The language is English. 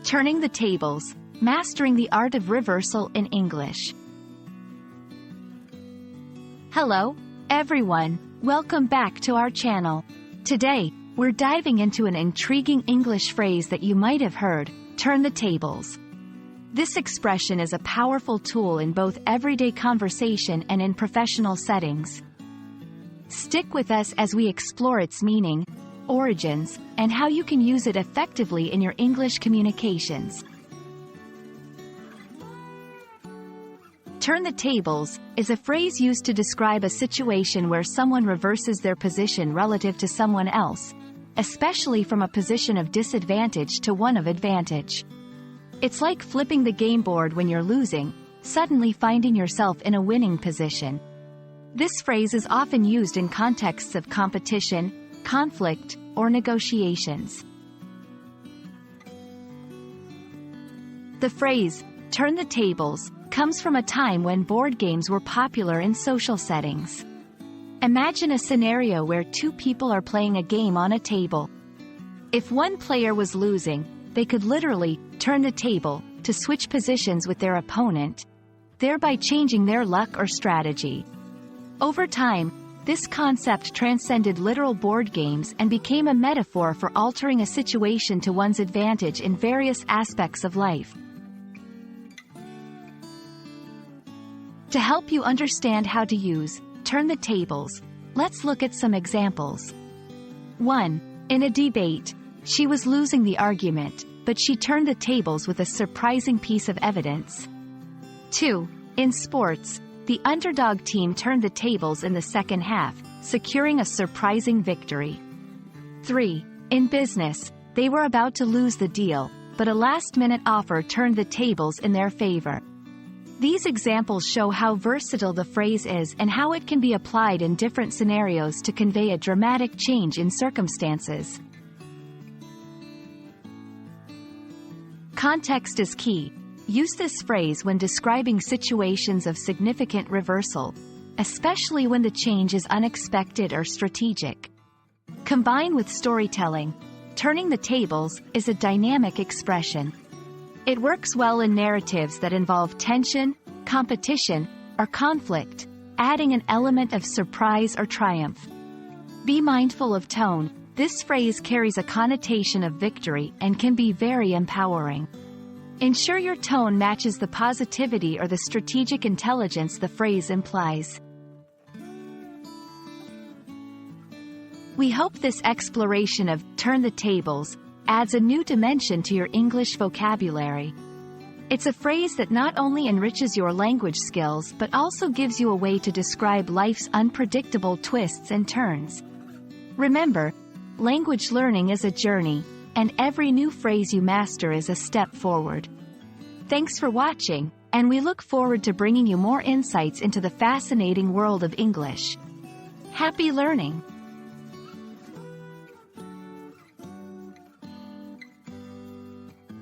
Turning the tables, mastering the art of reversal in English. Hello, everyone. Welcome back to our channel. Today, we're diving into an intriguing English phrase that you might have heard, turn the tables. This expression is a powerful tool in both everyday conversation and in professional settings. Stick with us as we explore its meaning, origins, and how you can use it effectively in your English communications. Turn the tables is a phrase used to describe a situation where someone reverses their position relative to someone else, especially from a position of disadvantage to one of advantage. It's like flipping the game board when you're losing, suddenly finding yourself in a winning position. This phrase is often used in contexts of competition, conflict, or negotiations. The phrase, turn the tables, comes from a time when board games were popular in social settings. Imagine a scenario where two people are playing a game on a table. If one player was losing, they could literally turn the table to switch positions with their opponent, thereby changing their luck or strategy. Over time, this concept transcended literal board games and became a metaphor for altering a situation to one's advantage in various aspects of life. To help you understand how to use turn the tables, let's look at some examples. 1. In a debate, she was losing the argument, but she turned the tables with a surprising piece of evidence. 2. In sports, the underdog team turned the tables in the second half, securing a surprising victory. 3. In business, they were about to lose the deal, but a last-minute offer turned the tables in their favor. These examples show how versatile the phrase is and how it can be applied in different scenarios to convey a dramatic change in circumstances. Context is key. Use this phrase when describing situations of significant reversal, especially when the change is unexpected or strategic. Combined with storytelling, turning the tables is a dynamic expression. It works well in narratives that involve tension, competition, or conflict, adding an element of surprise or triumph. Be mindful of tone. This phrase carries a connotation of victory and can be very empowering. Ensure your tone matches the positivity or the strategic intelligence the phrase implies. We hope this exploration of turn the tables adds a new dimension to your English vocabulary. It's a phrase that not only enriches your language skills but also gives you a way to describe life's unpredictable twists and turns. Remember, language learning is a journey, and every new phrase you master is a step forward. Thanks for watching, and we look forward to bringing you more insights into the fascinating world of English. Happy learning!